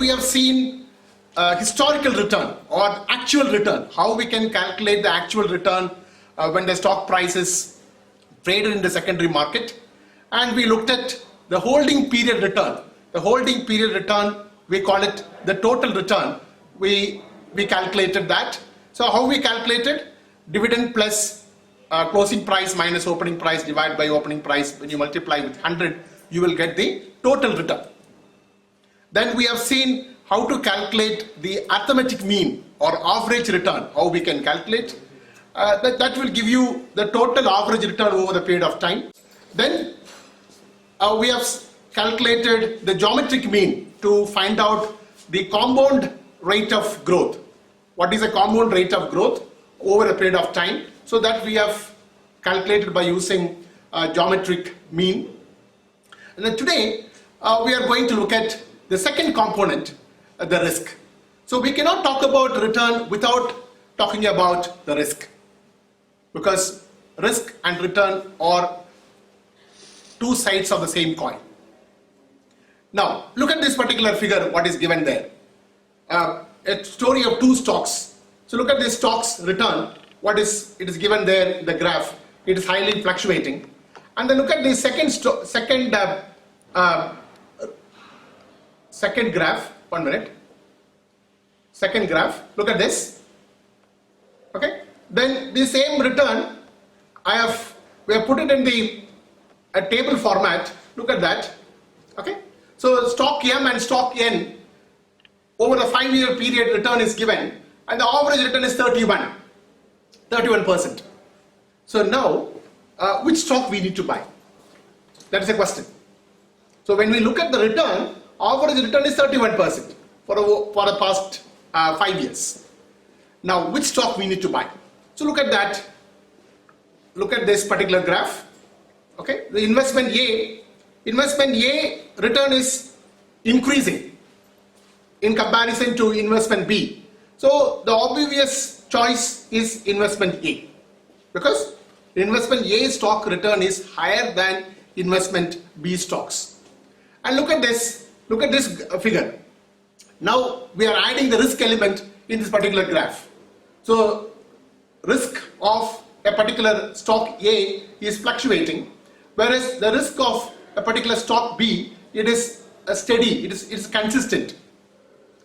have seen historical return or actual return, how we can calculate the actual return when the stock price is traded in the secondary market. And we looked at the holding period return. The holding period return, we call it the total return. We calculated that. So how we calculated? Dividend plus closing price minus opening price divided by opening price. When you multiply with 100, you will get the total return. Then we have seen how to calculate the arithmetic mean or average return, how we can calculate. That will give you the total average return over the period of time. Then we have calculated the geometric mean to find out the compound rate of growth. What is a compound rate of growth over a period of time? So that we have calculated by using geometric mean. And then today we are going to look at the second component, the risk. So we cannot talk about return without talking about the risk, because risk and return are two sides of the same coin. Now look at this particular figure, what is given there. A story of two stocks. So look at this stock's return. It is given there in the graph. It is highly fluctuating. And then look at the second graph. 1 minute. Second graph. Look at this. Okay. Then the same return, we have put it in a table format. Look at that. Okay. So stock M and stock N over the 5-year period return is given, and the average return is 31%. So now, which stock we need to buy? That is the question. So when we look at the return, average return is 31% for the past 5 years. Now, which stock we need to buy? So look at that. Look at this particular graph. Okay, the investment A return is increasing in comparison to investment B. So the obvious choice is investment A, because investment A stock return is higher than investment B stocks. And look at this figure. Now we are adding the risk element in this particular graph. So risk of a particular stock A is fluctuating, whereas the risk of a particular stock B, it is steady, it is consistent.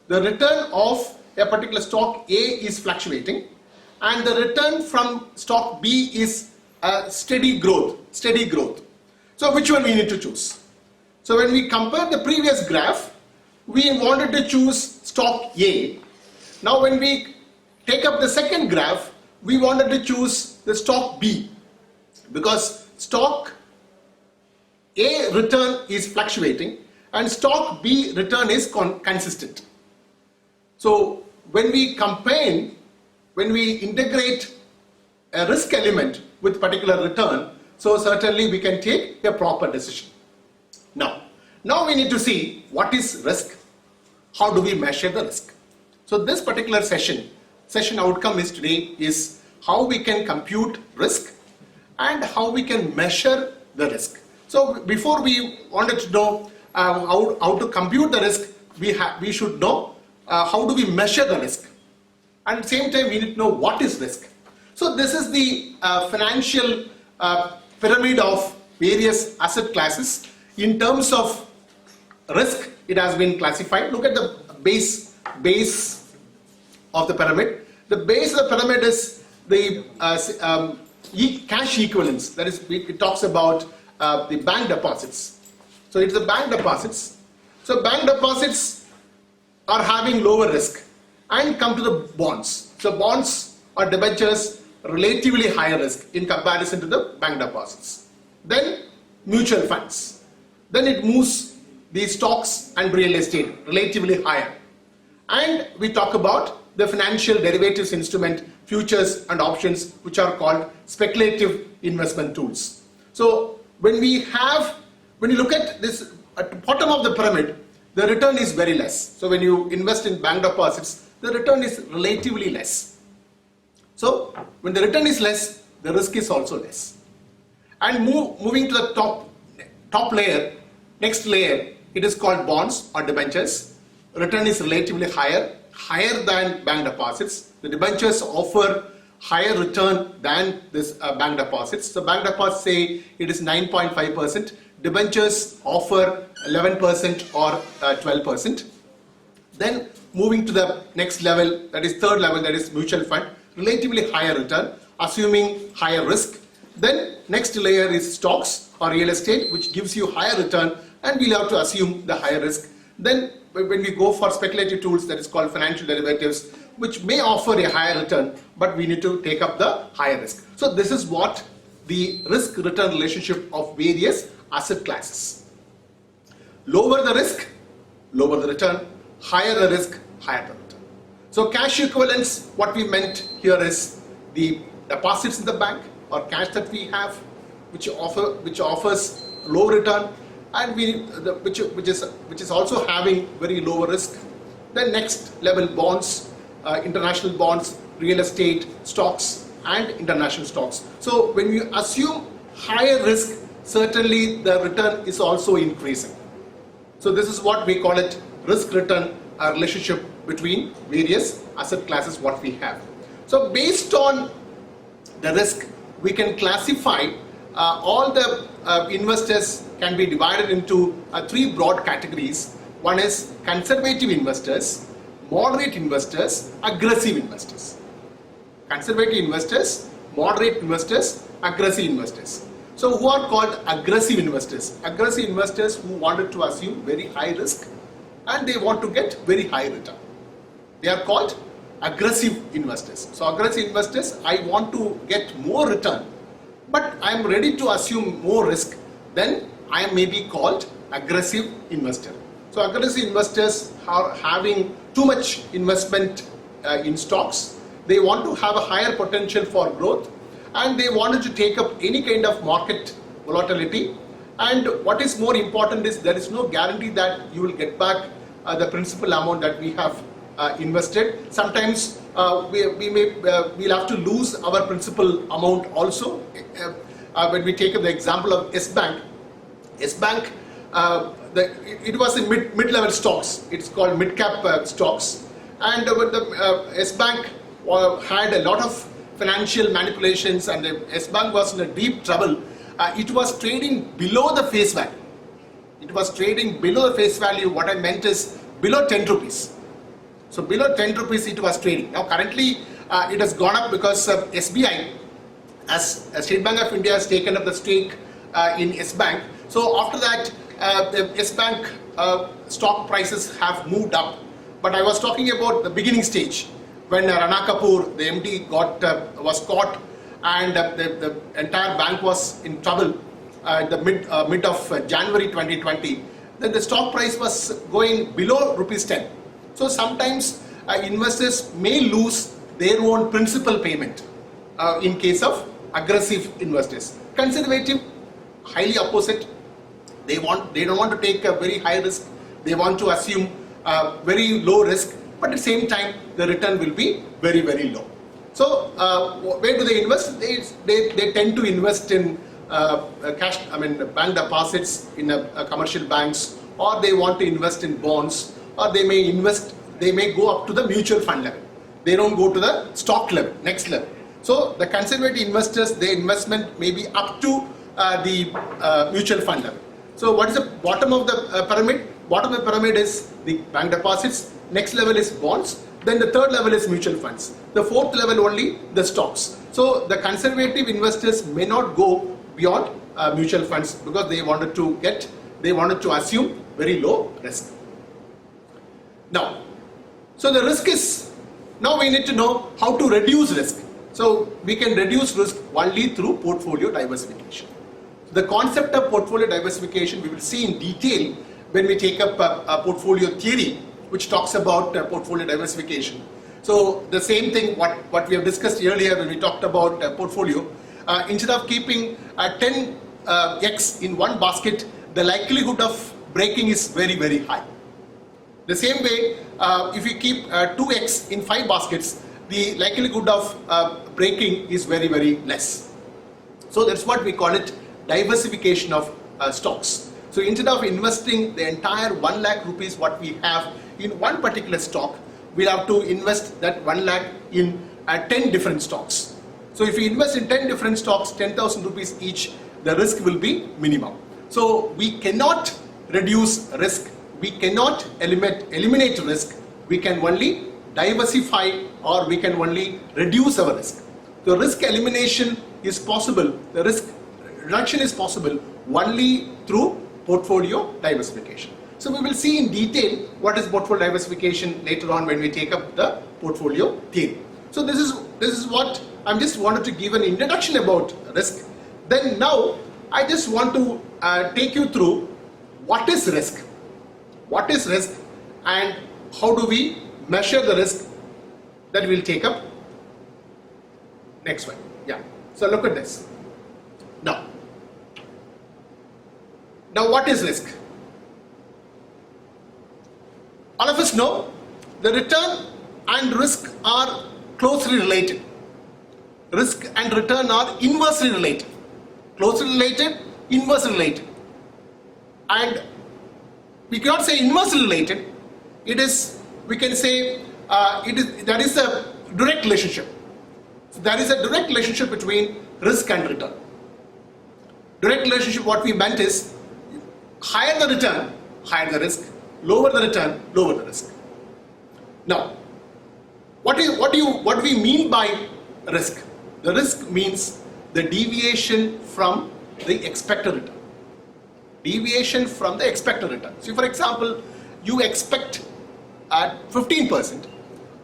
The return of a particular stock A is fluctuating, and the return from stock B is steady growth. So which one we need to choose? So when we compare the previous graph, we wanted to choose stock A. Now when we take up the second graph, we wanted to choose the stock B, because stock A return is fluctuating and stock B return is consistent. So when we integrate a risk element with particular return, so certainly we can take a proper decision. Now we need to see what is risk, how do we measure the risk. So this particular session outcome is today is how we can compute risk and how we can measure the risk. So before we wanted to know how to compute the risk, we should know how do we measure the risk. And at the same time, we need to know what is risk. So this is the financial pyramid of various asset classes. In terms of risk, it has been classified. Look at the base of the pyramid. The base of the pyramid is the cash equivalents. That is, it talks about the bank deposits. So it's the bank deposits. So bank deposits are having lower risk, and come to the bonds. So bonds or debentures, relatively higher risk in comparison to the bank deposits. Then mutual funds. Then it moves the stocks and real estate, relatively higher. And we talk about the financial derivatives instrument, futures and options, which are called speculative investment tools. So when you look at this at the bottom of the pyramid, the return is very less. So when you invest in bank deposits, the return is relatively less. So when the return is less, the risk is also less. And moving to the top layer, next layer, it is called bonds or debentures. return is relatively higher than bank deposits. The debentures offer higher return than this bank deposits. So bank deposits say it is 9.5%. Debentures offer 11% or 12%. Then moving to the next level, that is third level, that is mutual fund, relatively higher return, assuming higher risk. Then next layer is stocks or real estate, which gives you higher return, and we'll have to assume the higher risk. Then when we go for speculative tools, that is called financial derivatives, which may offer a higher return, but we need to take up the higher risk. So this is what the risk-return relationship of various asset classes. Lower the risk, lower the return. Higher the risk, higher the return. So cash equivalents, what we meant here is the deposits in the bank or cash that we have, which offers low return, and which is also having very low risk. Then next level, bonds, international bonds, real estate, stocks, and international stocks. So when you assume higher risk, certainly the return is also increasing. So this is what we call it risk-return relationship between various asset classes what we have. So based on the risk, we can classify all the investors can be divided into three broad categories. One is conservative investors, moderate investors, aggressive investors. Conservative investors, moderate investors, aggressive investors. So who are called aggressive investors? Aggressive investors who wanted to assume very high risk and they want to get very high return. They are called aggressive investors. So aggressive investors, I want to get more return, but I am ready to assume more risk, then I may be called aggressive investor. So aggressive investors are having too much investment in stocks. They want to have a higher potential for growth, and they wanted to take up any kind of market volatility. And what is more important is there is no guarantee that you will get back the principal amount that we have invested. Sometimes we'll have to lose our principal amount also. When we take the example of S-Bank, it was in mid-level stocks. It's called mid-cap stocks. And the S-Bank had a lot of financial manipulations, and the S-Bank was in a deep trouble. It was trading below the face value. It was trading below the face value. What I meant is below 10 rupees. So below 10 rupees it was trading. Now currently it has gone up because SBI, as State Bank of India, has taken up the stake in S-Bank. So after that, the S-Bank stock prices have moved up. But I was talking about the beginning stage, when Rana Kapoor, the MD, was caught, and the entire bank was in trouble at the mid of January 2020. Then the stock price was going below rupees 10. So sometimes investors may lose their own principal payment in case of aggressive investors. Conservative, highly opposite. They don't want to take a very high risk. They want to assume very low risk, but at the same time the return will be very, very low. So where do they invest? They tend to invest in cash, bank deposits in commercial banks, or they want to invest in bonds, or they may go up to the mutual fund level. They don't go to the stock level, next level. So the conservative investors, their investment may be up to the mutual fund level. So what is the bottom of the pyramid? Bottom of the pyramid is the bank deposits. Next level is bonds. Then the third level is mutual funds. The fourth level only the stocks. So the conservative investors may not go beyond mutual funds because they wanted to assume very low risk. Now, so the risk is, now we need to know how to reduce risk. So we can reduce risk only through portfolio diversification. The concept of portfolio diversification we will see in detail when we take up a portfolio theory, which talks about portfolio diversification. So the same thing what we have discussed earlier when we talked about portfolio, instead of keeping 10x in one basket, the likelihood of breaking is very, very high. The same way, if you keep 2x in 5 baskets, the likelihood of breaking is very, very less. So that's what we call it diversification of stocks. So instead of investing the entire 1 lakh rupees what we have in one particular stock, we'll have to invest that 1 lakh in 10 different stocks. So if we invest in 10 different stocks, 10,000 rupees each, the risk will be minimum. So we cannot reduce risk, we cannot eliminate risk, we can only diversify or we can only reduce our risk. The risk elimination is possible, the risk reduction is possible only through portfolio diversification. So we will see in detail what is portfolio diversification later on when we take up the portfolio theory. So this is what I just wanted to give an introduction about risk. Then now I just want to take you through what is risk, and how do we measure the risk, that we'll take up next one. Yeah. So look at this. Now what is risk? All of us know the return and risk are closely related. Risk and return are inversely related. Closely related, inversely related. And we cannot say inversely related. It is, we can say, there is a direct relationship. So there is a direct relationship between risk and return. Direct relationship, what we meant is, higher the return, higher the risk. Lower the return, lower the risk. Now, what do we mean by risk? The risk means the deviation from the expected return. Deviation from the expected return. So, for example, you expect at 15%,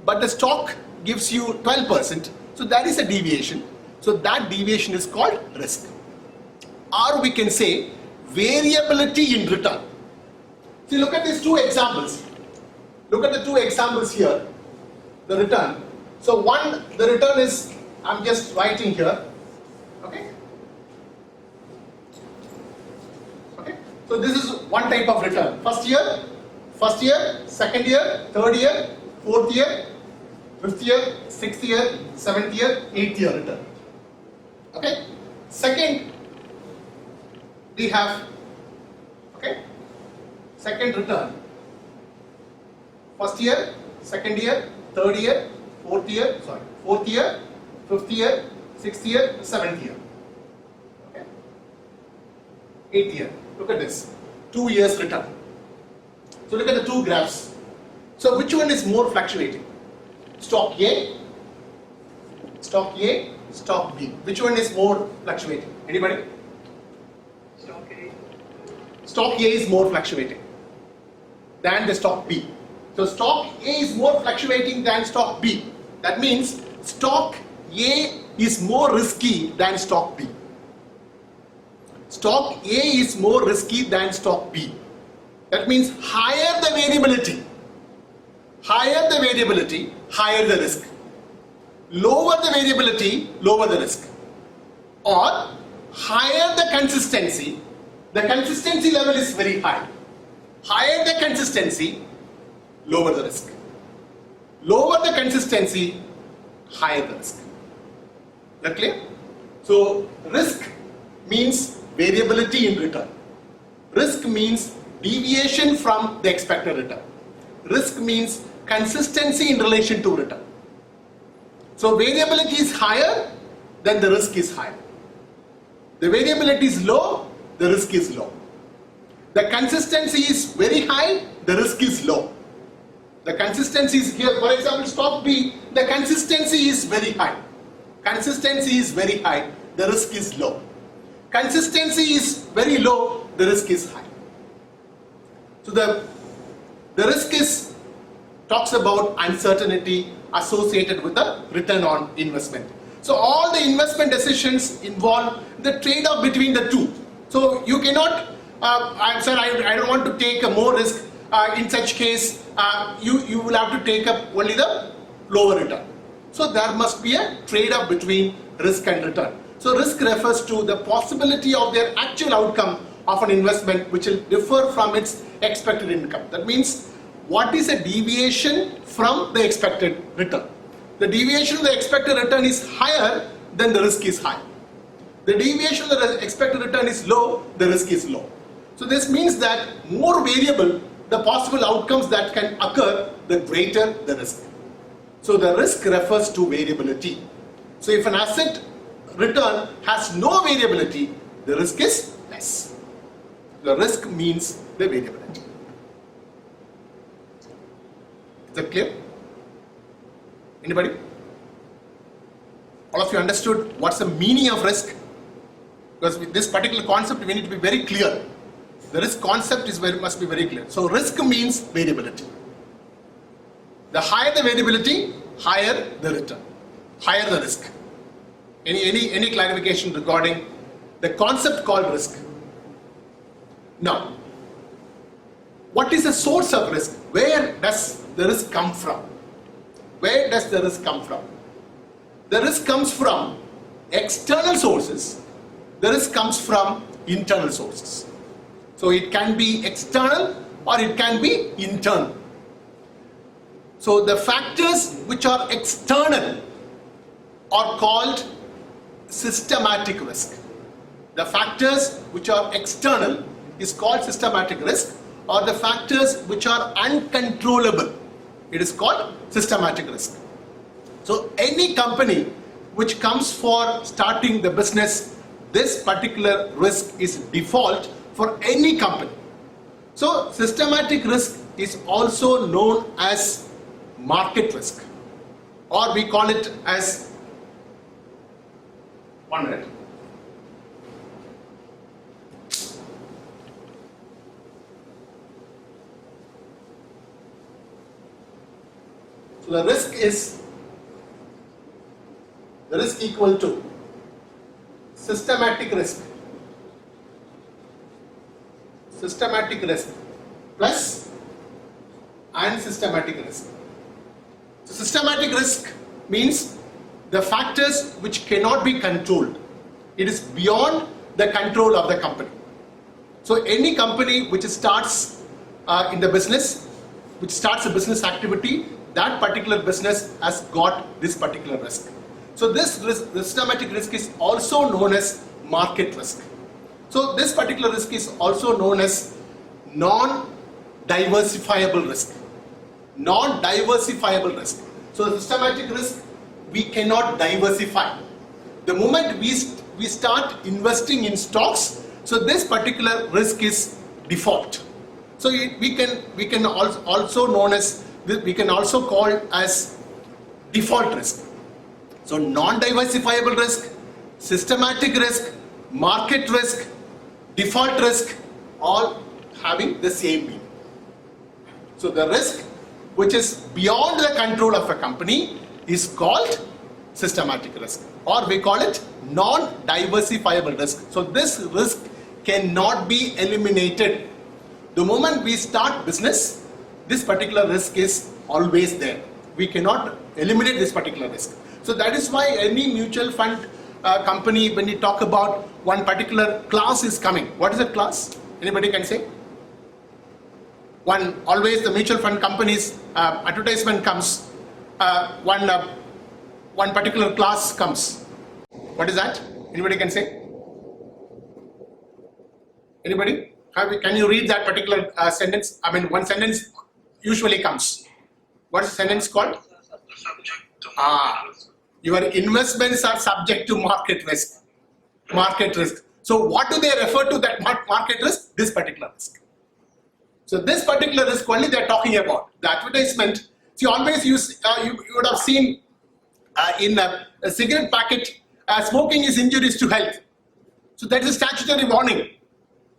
but the stock gives you 12%. So that is a deviation. So that deviation is called risk. Or we can say variability in return. See, look at these two examples. Look at the two examples here. The return. So one, the return is, I'm just writing here. Okay. Okay. So this is one type of return. First year, second year, third year, fourth year, fifth year, sixth year, seventh year, eighth year return. Okay. Second, we have, okay, second return. First year, second year, third year, fourth year, fifth year, sixth year, seventh year. Okay. Eighth year. Look at this. 2 years return. So look at the two graphs. So which one is more fluctuating? Stock A, stock B. Which one is more fluctuating? Anybody? Stock A. Stock A is more fluctuating than the stock B. So stock A is more fluctuating than stock B. That means stock A is more risky than stock B. Stock A is more risky than stock B. That means higher the variability, higher the risk. Lower the variability, lower the risk. Or higher the consistency level is very high. Higher the consistency, lower the risk. Lower the consistency, higher the risk. Is that clear? So risk means variability in return. Risk means deviation from the expected return. Risk means consistency in relation to return. So variability is higher, then the risk is higher. The variability is low, the risk is low. The consistency is very high, the risk is low. The consistency is here, for example, stock B, the consistency is very high. Consistency is very high, the risk is low. Consistency is very low, the risk is high. So the risk is talks about uncertainty associated with the return on investment. So all the investment decisions involve the trade-off between the two. So you cannot, I don't want to take a more risk. In such case, you will have to take up only the lower return. So there must be a trade-off between risk and return. So risk refers to the possibility of their actual outcome of an investment which will differ from its expected income. That means what is a deviation from the expected return? The deviation of the expected return is higher, then the risk is high. The deviation of the expected return is low, the risk is low. So this means that more variable, the possible outcomes that can occur, the greater the risk. So the risk refers to variability. So if an asset return has no variability, the risk is less. The risk means the variability. Is that clear? Anybody? All of you understood what's the meaning of risk? Because with this particular concept, we need to be very clear. The risk concept must be very clear. So risk means variability. The higher the variability, higher the return, higher the risk. Any clarification regarding the concept called risk? Now, what is the source of risk? Where does the risk come from? Where does the risk come from? The risk comes from external sources. The risk comes from internal sources. So it can be external or it can be internal. So the factors which are external are called systematic risk. The factors which are external is called systematic risk, or the factors which are uncontrollable, it is called systematic risk. So any company which comes for starting the business, this particular risk is default for any company. So systematic risk is also known as market risk, or we call it as, 1 minute. So the risk equal to systematic risk plus unsystematic risk. So systematic risk means the factors which cannot be controlled. It is beyond the control of the company. So any company which starts in the business, which starts a business activity, that particular business has got this particular risk. So this systematic risk is also known as market risk. So this particular risk is also known as non-diversifiable risk. Non-diversifiable risk. So the systematic risk, we cannot diversify. The moment we start investing in stocks, so this particular risk is default. So we can also known as, we can also call as default risk. So non-diversifiable risk, systematic risk, market risk, default risk, all having the same meaning. So the risk which is beyond the control of a company is called systematic risk, or we call it non-diversifiable risk. So this risk cannot be eliminated. The moment we start business, this particular risk is always there. We cannot eliminate this particular risk. So that is why any mutual fund company, when you talk about one particular class is coming, what is that class? Anybody can say? Always the mutual fund companies advertisement comes, one particular class comes. What is that? Anybody can say? Anybody? Can you read that particular sentence? I mean, one sentence usually comes. What is the sentence called? Your investments are subject to market risk. Market risk. So what do they refer to that market risk? This particular risk. So this particular risk only they are talking about. The advertisement, see, always you would have seen in a cigarette packet, smoking is injurious to health. So that is a statutory warning.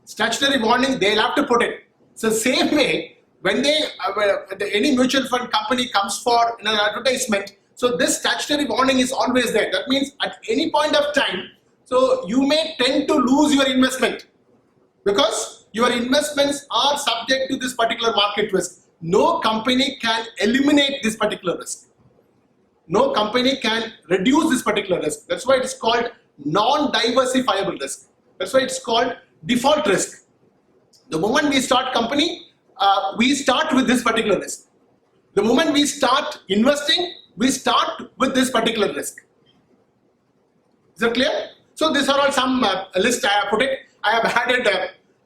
Statutory warning, they'll have to put it. So same way, when any mutual fund company comes for an advertisement, so this statutory warning is always there. That means at any point of time, so you may tend to lose your investment because your investments are subject to this particular market risk. No company can eliminate this particular risk. No company can reduce this particular risk. That's why it's called non-diversifiable risk. That's why it's called default risk. The moment we start company, we start with this particular risk. The moment we start investing, we start with this particular risk. Is that clear? So these are all some list I have put it. I have added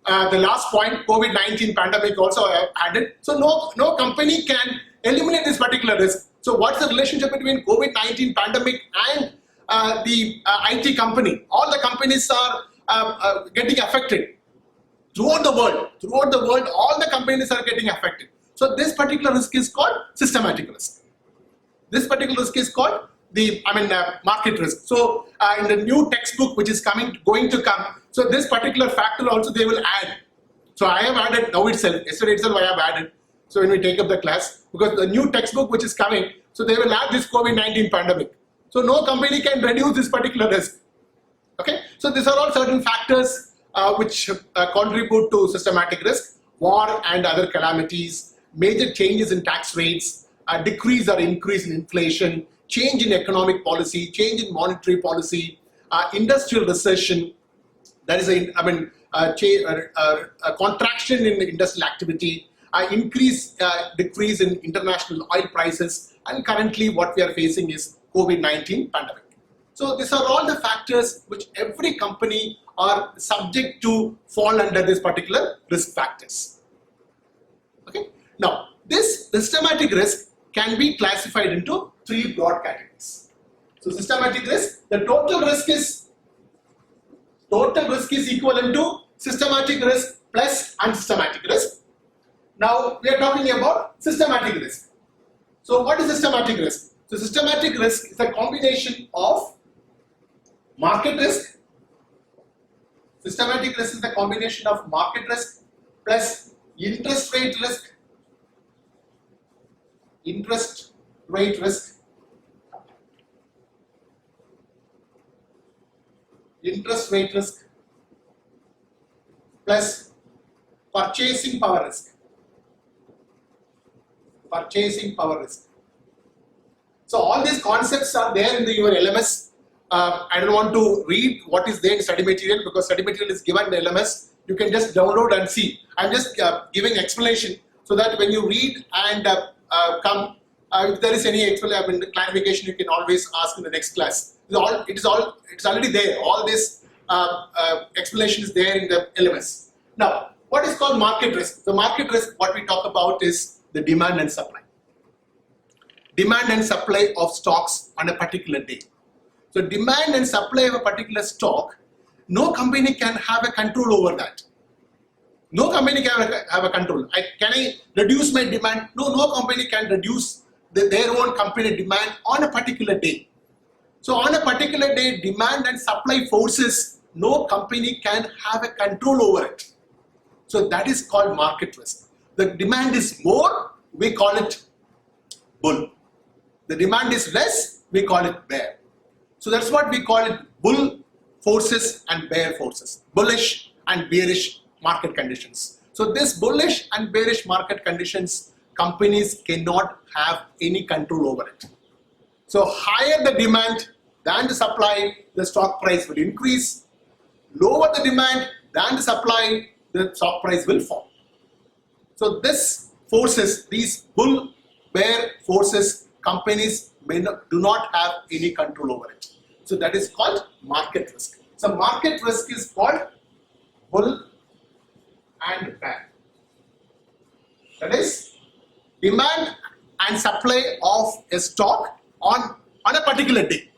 the last point, COVID-19 pandemic also I have added. So no company can eliminate this particular risk. So what's the relationship between COVID-19 pandemic and the IT company? All the companies are getting affected throughout the world. Throughout the world, all the companies are getting affected. So this particular risk is called systematic risk. This particular risk is called market risk. So in the new textbook which is going to come, so this particular factor also they will add. So I have added now itself, yesterday itself I have added. So when we take up the class, because the new textbook which is coming, so they will add this COVID-19 pandemic. So no company can reduce this particular risk. Okay, so these are all certain factors which contribute to systematic risk, war and other calamities, major changes in tax rates, decrease or increase in inflation, change in economic policy, change in monetary policy, industrial recession, that is a contraction in industrial activity, decrease in international oil prices, and currently what we are facing is COVID-19 pandemic. So these are all the factors which every company are subject to fall under this particular risk factors. Okay. Now, this systematic risk can be classified into three broad categories. So systematic risk, the total risk is equivalent to systematic risk plus unsystematic risk. Now we are talking about systematic risk. So what is systematic risk? So systematic risk is a combination of market risk. Systematic risk is a combination of market risk plus interest rate risk, plus purchasing power risk. So all these concepts are there in your LMS. I don't want to read what is there in study material because study material is given in the LMS. You can just download and see. I'm just giving explanation so that when you read and if there is any clarification, you can always ask in the next class. It's already there. All this explanation is there in the LMS. Now, what is called market risk? The market risk, what we talk about is the demand and supply. Demand and supply of stocks on a particular day. So demand and supply of a particular stock, no company can have a control over that. No company can have a control. Can I reduce my demand? No company can reduce their own company demand on a particular day. So on a particular day, demand and supply forces, no company can have a control over it. So that is called market risk. The demand is more, we call it bull. The demand is less, we call it bear. So that's what we call it, bull forces and bear forces. Bullish and bearish market conditions. So this bullish and bearish market conditions, companies cannot have any control over it. So higher the demand than the supply, the stock price will increase. Lower the demand than the supply, the stock price will fall. So this forces, these bull bear forces, companies do not have any control over it. So that is called market risk. So market risk is called bull and bear. That is demand and supply of a stock on a particular day.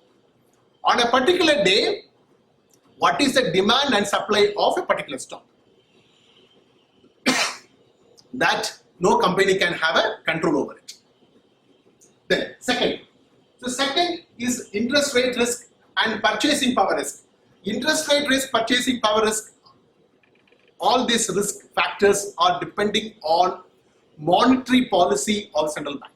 On a particular day, what is the demand and supply of a particular stock? That no company can have a control over it. Then second. So second is interest rate risk and purchasing power risk. Interest rate risk, purchasing power risk, all these risk factors are depending on monetary policy of central bank.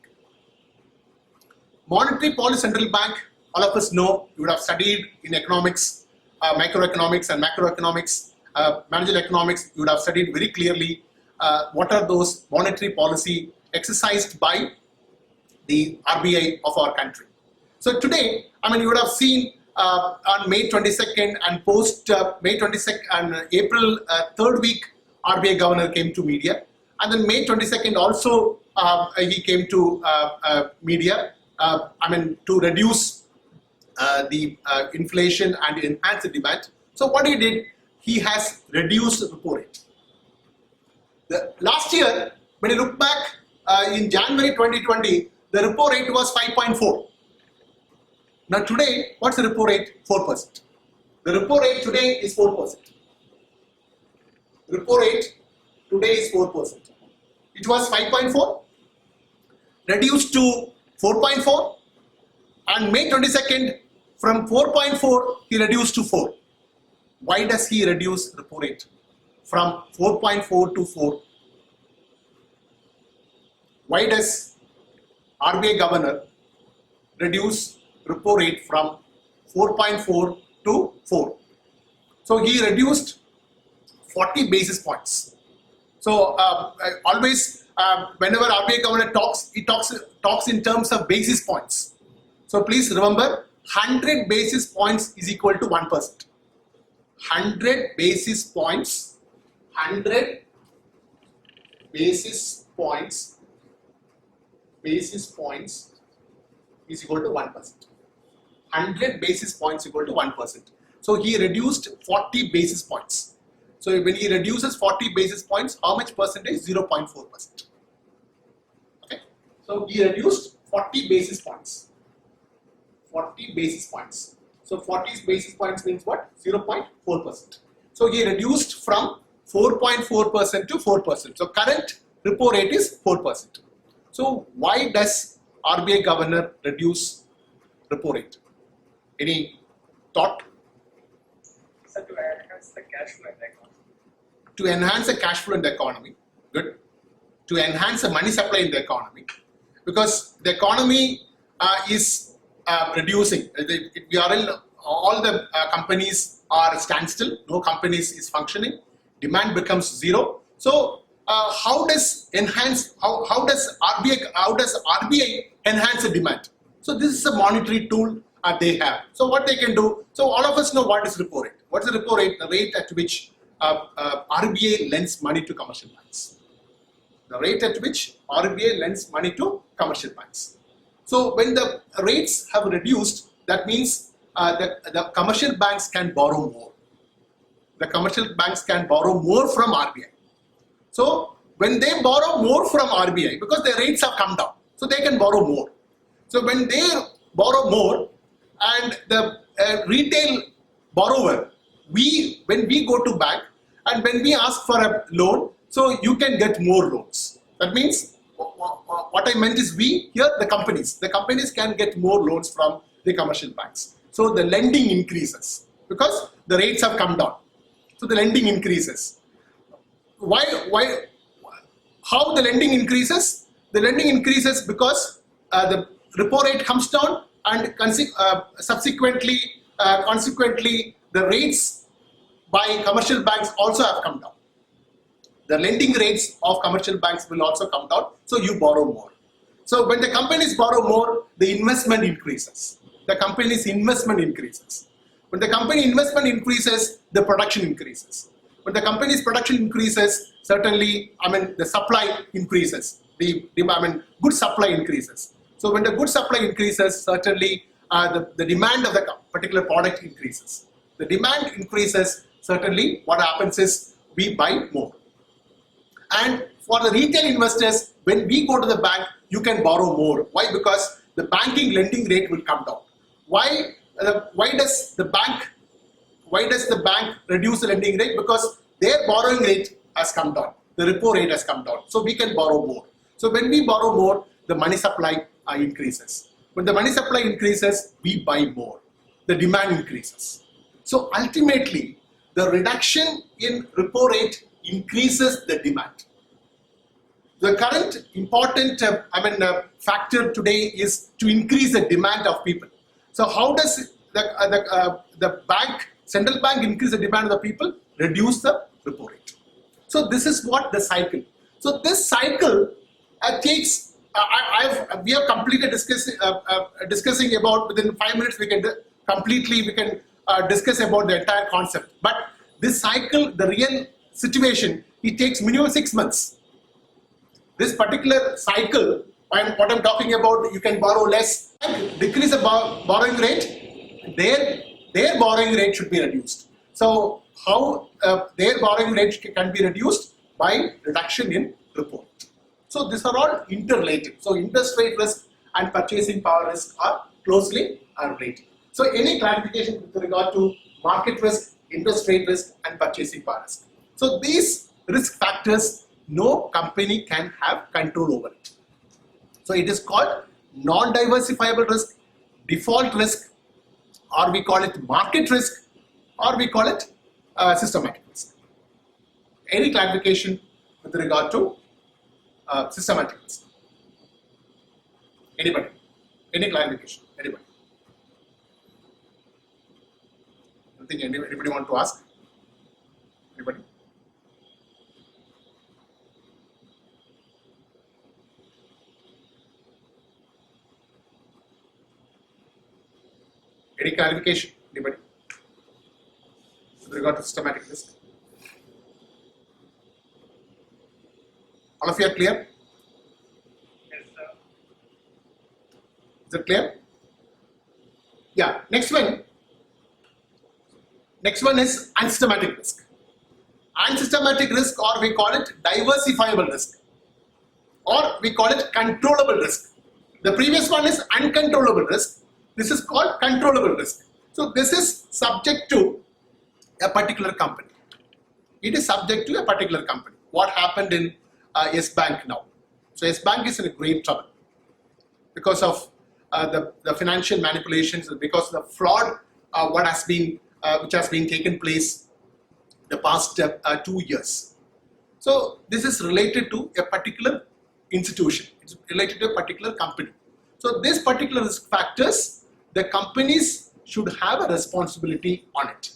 Monetary policy central bank, all of us know, you would have studied in economics, microeconomics and macroeconomics, managerial economics, you would have studied very clearly what are those monetary policy exercised by the RBI of our country. So today, you would have seen on May 22nd and post May 22nd and April 3rd week, RBI governor came to media, and then May 22nd also he came to media. To reduce the inflation and enhance the demand. So what he did, he has reduced the repo rate. The last year, when you look back in January 2020, the repo rate was 5.4. Now today, what's the repo rate? 4%. The repo rate today is 4%. Repo rate today is 4%. It was 5.4, reduced to 4.4, and May 22nd, from 4.4, he reduced to 4. Why does he reduce repo rate from 4.4 to 4? Why does RBI governor reduce repo rate from 4.4 to 4? So he reduced 40 basis points. So always whenever RBI governor talks, he talks in terms of basis points. So please remember, 100 basis points is equal to 1%. 100 basis points, 100 basis points is equal to 1%. 100 basis points equal to 1%. So he reduced 40 basis points. So when he reduces 40 basis points, how much percentage? 0.4%. Okay. So he reduced 40 basis points. 40 basis points. So 40 basis points means what? 0.4%. So he reduced from 4.4% to 4%. So current repo rate is 4%. So why does RBI governor reduce repo rate? Any thought? Sir, to enhance the cash flow in the economy. To enhance the cash flow in the economy. Good. To enhance the money supply in the economy. Because the economy is reducing. We are in, all the companies are standstill. No companies is functioning. Demand becomes zero. So how does RBI enhance the demand? So this is a monetary tool they have. So what they can do? So all of us know what is repo rate. What is the repo rate? The rate at which RBI lends money to commercial banks. The rate at which RBI lends money to commercial banks. So when the rates have reduced, that means the commercial banks can borrow more. The commercial banks can borrow more from RBI. So when they borrow more from RBI, because the rates have come down, so they can borrow more. So when they borrow more, and the retail borrower, when we go to bank and when we ask for a loan, so you can get more loans. That means what I meant is the companies can get more loans from the commercial banks. So the lending increases because the rates have come down. So the lending increases. Why? How the lending increases? The lending increases because the repo rate comes down, and consequently the rates by commercial banks also have come down. The lending rates of commercial banks will also come down, so you borrow more. So when the companies borrow more, the investment increases. The company's investment increases. When the company investment increases, the production increases. When the company's production increases, certainly, the supply increases. Good supply increases. So when the good supply increases, certainly the demand of the particular product increases. The demand increases, certainly what happens is we buy more. And for the retail investors, when we go to the bank, you can borrow more. Why? Because the banking lending rate will come down. Why does the bank reduce the lending rate? Because their borrowing rate has come down. The repo rate has come down. So we can borrow more. So when we borrow more, the money supply increases. When the money supply increases, we buy more. The demand increases. So ultimately, the reduction in repo rate increases the demand. The current important factor today is to increase the demand of people. So how does the central bank increase the demand of the people? Reduce the repo rate. So this is what the cycle. So this cycle takes. We have completed discussing about within 5 minutes. We can discuss about the entire concept. But this cycle, the real situation, it takes minimum 6 months. This particular cycle, what I'm talking about, you can borrow less, decrease the borrowing rate, their borrowing rate should be reduced. So how their borrowing rate can be reduced? by reduction in report. So these are all interrelated. So interest rate risk and purchasing power risk are closely related. So any clarification with regard to market risk, interest rate risk and purchasing power risk. So these risk factors, no company can have control over it. So it is called non-diversifiable risk, default risk, or we call it market risk, or we call it systematic risk. Any clarification with regard to systematic risk? Anybody? Any clarification? Anybody? Anything anybody want to ask? Anybody? Any clarification? Anybody? With regard to systematic risk? All of you are clear? Yes, sir. Is it clear? Yeah. Next one is unsystematic risk. Unsystematic risk, or we call it diversifiable risk, or we call it controllable risk. The previous one is uncontrollable risk. This is called controllable risk. So this is subject to a particular company. It is subject to a particular company. What happened in Yes Bank now? So Yes Bank is in great trouble because of the financial manipulations, because of the fraud which has been taken place the past 2 years. So this is related to a particular institution. It's related to a particular company. So these particular risk factors, the companies should have a responsibility on it.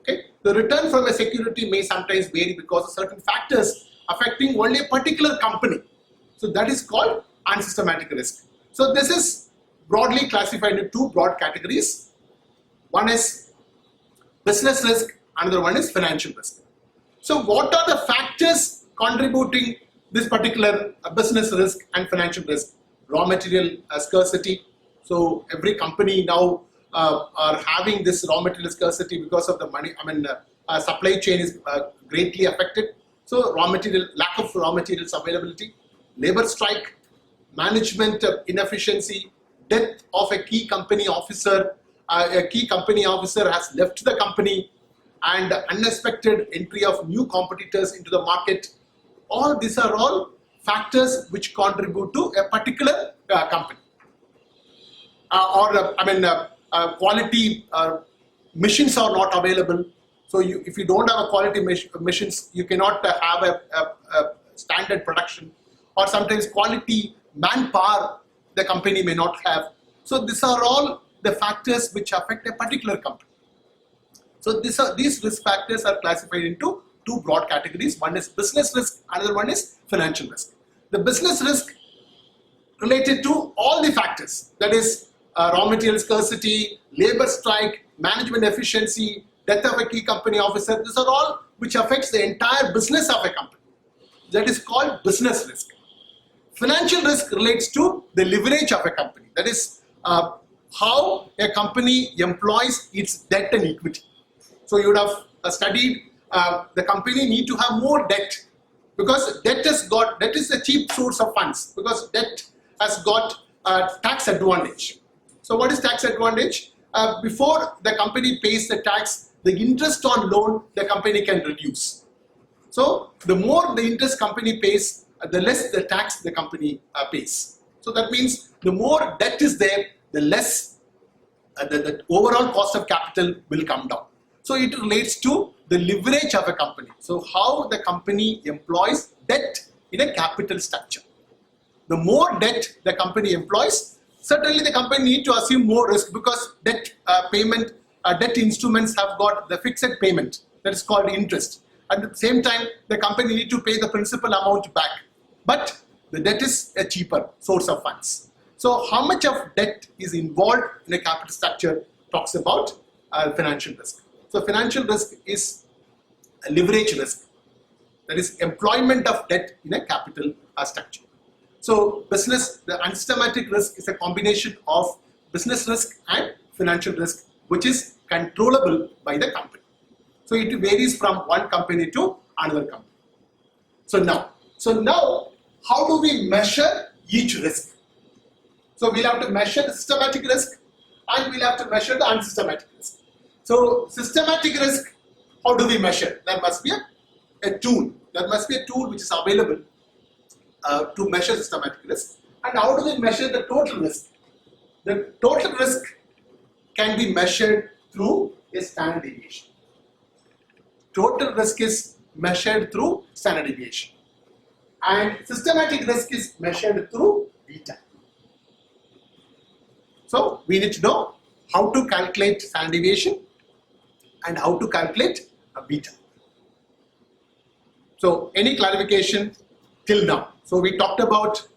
Okay? The return from a security may sometimes vary because of certain factors affecting only a particular company. So that is called unsystematic risk. So this is broadly classified into two broad categories. One is business risk, another one is financial risk. So what are the factors contributing this particular business risk and financial risk? Raw material scarcity. So every company now are having this raw material scarcity because of the money. Supply chain is greatly affected. So lack of raw materials availability, labor strike, management inefficiency, death of a key company officer. A key company officer has left the company, and unexpected entry of new competitors into the market. All these are all factors which contribute to a particular company. Quality machines are not available. So if you don't have a quality machines, you cannot have a standard production, or sometimes quality manpower the company may not have. So these are all the factors which affect a particular company. So these risk factors are classified into two broad categories. One is business risk, another one is financial risk. The business risk related to all the factors, that is raw material scarcity, labor strike, management efficiency, death of a key company officer. These are all which affects the entire business of a company. That is called business risk. Financial risk relates to the leverage of a company. That is how a company employs its debt and equity. So you would have studied the company need to have more debt, because debt is a cheap source of funds, because debt has got tax advantage. So what is tax advantage? Before the company pays the tax, the interest on loan the company can reduce. So the more the interest company pays, the less the tax the company pays. So that means the more debt is there, the less the overall cost of capital will come down. So it relates to the leverage of a company. So how the company employs debt in a capital structure. The more debt the company employs, certainly the company need to assume more risk, because debt debt instruments have got the fixed payment, that is called interest. At the same time, the company need to pay the principal amount back. But the debt is a cheaper source of funds. So how much of debt is involved in a capital structure talks about financial risk. So financial risk is a leverage risk, that is employment of debt in a capital structure. So the unsystematic risk is a combination of business risk and financial risk, which is controllable by the company. So it varies from one company to another company. So now, how do we measure each risk? So we'll have to measure the systematic risk and we'll have to measure the unsystematic risk. So systematic risk, how do we measure? There must be a tool. There must be a tool which is available to measure systematic risk. And how do we measure the total risk? The total risk can be measured through a standard deviation. Total risk is measured through standard deviation. And systematic risk is measured through beta. So we need to know how to calculate standard deviation and how to calculate a beta. So any clarification till now? So we talked about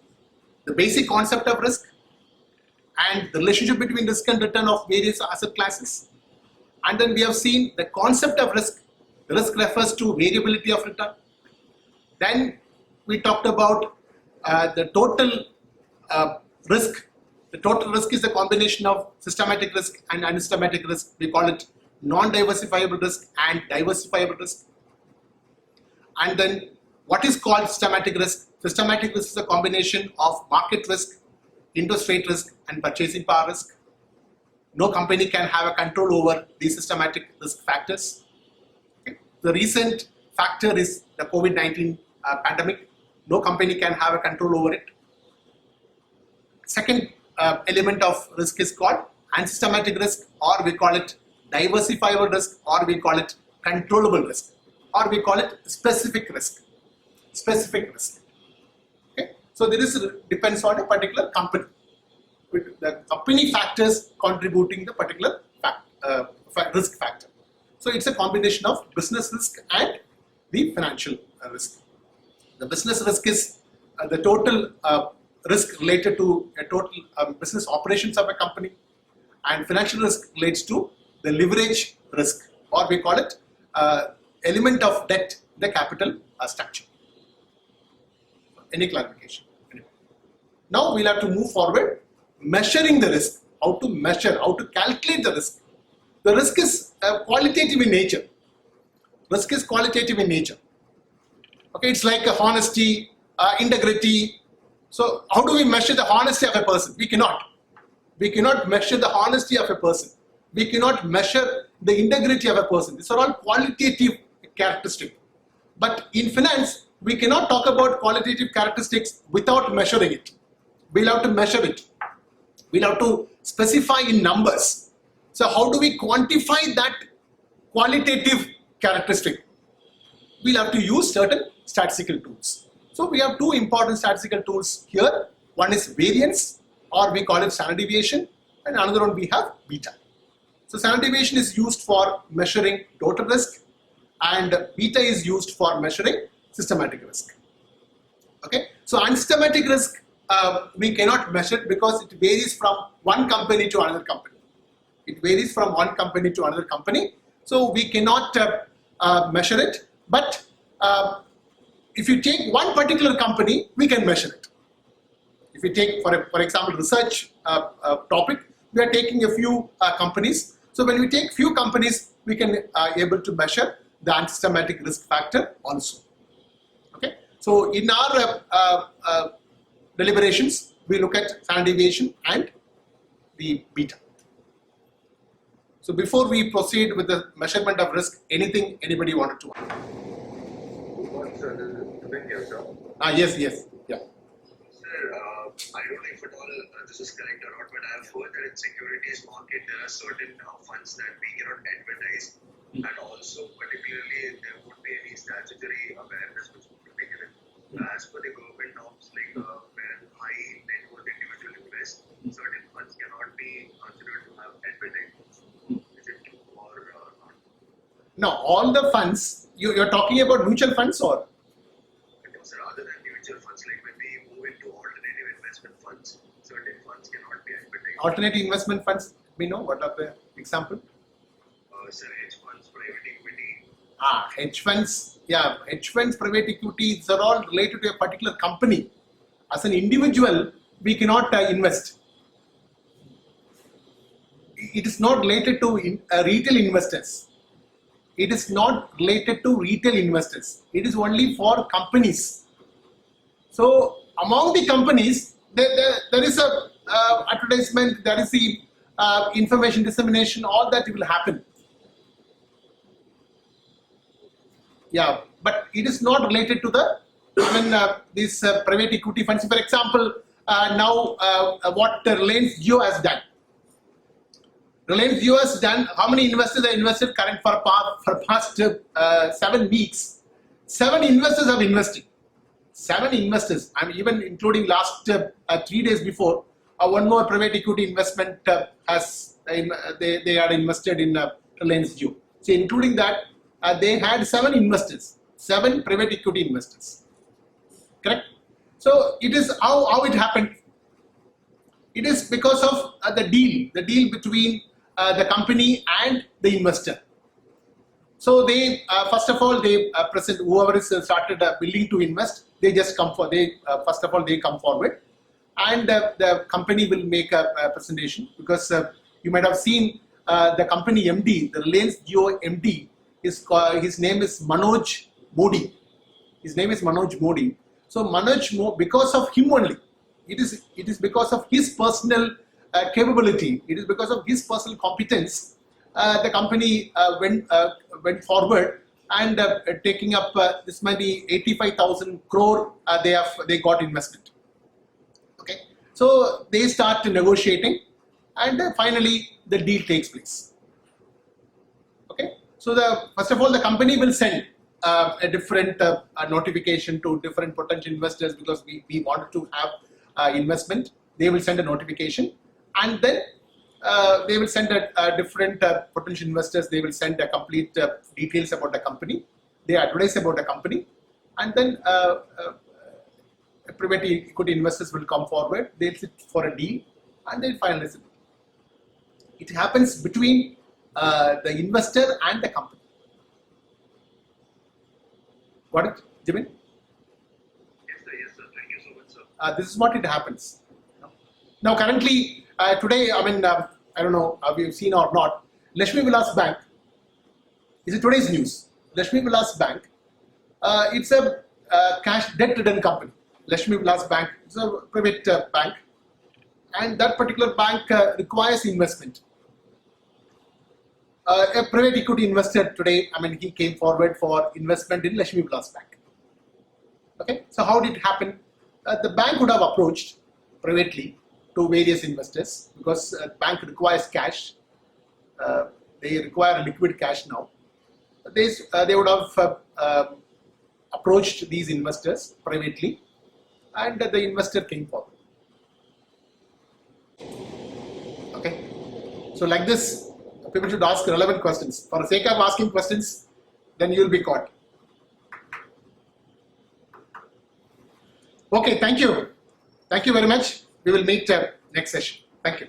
the basic concept of risk and the relationship between risk and return of various asset classes. And then we have seen the concept of risk. The risk refers to variability of return. Then we talked about the total risk. The total risk is a combination of systematic risk and unsystematic risk. We call it non-diversifiable risk and diversifiable risk. And then what is called systematic risk? Systematic risk is a combination of market risk, interest rate risk and purchasing power risk. No company can have a control over these systematic risk factors. Okay. The recent factor is the COVID-19 pandemic. No company can have a control over it. Second element of risk is called unsystematic risk, or we call it diversifiable risk, or we call it controllable risk, or we call it specific risk. Specific risk. Okay. So this depends on a particular company, with the company factors contributing the particular risk factor. So it's a combination of business risk and the financial risk. The business risk is the total risk related to a total business operations of a company, and financial risk relates to the leverage risk, or we call it element of debt in the capital structure. Any clarification? Now we'll have to move forward, measuring the risk. How to measure, how to calculate the risk. The risk is qualitative in nature. Risk is qualitative in nature. Okay, it's like honesty, integrity. So how do we measure the honesty of a person? We cannot. We cannot measure the honesty of a person. We cannot measure the integrity of a person. These are all qualitative characteristics. But in finance, we cannot talk about qualitative characteristics without measuring it. We'll have to measure it. We'll have to specify in numbers. So how do we quantify that qualitative characteristic? We'll have to use certain statistical tools. So we have two important statistical tools here. One is variance, or we call it standard deviation, and another one we have beta. So standard deviation is used for measuring total risk, and beta is used for measuring systematic risk. Okay, so unsystematic risk we cannot measure because it varies from one company to another company. It varies from one company to another company, so we cannot measure it. But if you take one particular company, we can measure it. If you take, for example, research topic, we are taking a few companies. So when we take few companies, we can able to measure the unsystematic risk factor also. Okay. So in our deliberations, we look at standard deviation and the beta. So before we proceed with the measurement of risk, anything anybody wanted to ask? Yes, yeah. Sir, I don't know if at all this is correct or not, but I have heard that in securities market there are certain funds that we cannot advertise, and also particularly there would be any statutory awareness which would be given as per the government norms, like where high net worth individual invest, certain funds cannot be considered to have advertised. Is it true or not? No, all the funds, you're talking about mutual funds or? No, sir, other than mutual funds, like when we move into alternative investment funds, certain funds cannot be advertised. Alternative investment funds, we know what are the example? Sir, hedge funds, private equity. Hedge funds, yeah, hedge funds, private equity, these are all related to a particular company. As an individual, we cannot invest. It is not related to retail investors. it is not related to retail investors. It is only for companies. So among the companies, there is a advertisement, there is the information dissemination, all that will happen. Yeah, but it is not related to these private equity funds. For example, now what Reliance Jio has done. Reliance Jio has done, how many investors are invested current for past 7 weeks? 7 investors have invested. 7 investors, and even including last 3 days before, one more private equity investment they are invested in Reliance Jio. So including that, they had 7 investors, 7 private equity investors. Correct? So it is how it happened. It is because of the deal between the company and the investor. So they first of all they present, whoever is started willing to invest, they just come for first of all they come forward, and the company will make a presentation, because you might have seen the company MD, the Reliance Jio MD, his name is Manoj Modi. His name is Manoj Modi. So because of him only, it is because of his personal capability, it is because of his personal competence, the company went forward and taking up this might be 85,000 crore they got investment. Okay, so they start negotiating, and finally the deal takes place. Okay, so first of all the company will send a different notification to different potential investors, because we wanted to have investment. They will send a notification, and then they will send a different potential investors. They will send a complete details about the company. They advertise about the company, and then private equity investors will come forward. They'll sit for a deal, and they'll finalize it. It happens between the investor and the company. Got it, Jimin? Yes, sir. Thank you so much, sir. This is what it happens. Now, currently, today, I don't know if you've seen or not, Lakshmi Vilas Bank, is it today's news? Lakshmi Vilas Bank, it's a cash debt ridden company. Lakshmi Vilas Bank is a private bank, and that particular bank requires investment. A private equity investor today, he came forward for investment in Lakshmi Vilas Bank. Okay, so how did it happen? The bank would have approached privately to various investors, because bank requires cash. They require liquid cash now. They would have approached these investors privately, and the investor came forward. Okay, so like this, people should ask relevant questions. For the sake of asking questions, then you will be caught. Okay, thank you. Thank you very much. We will meet next session. Thank you.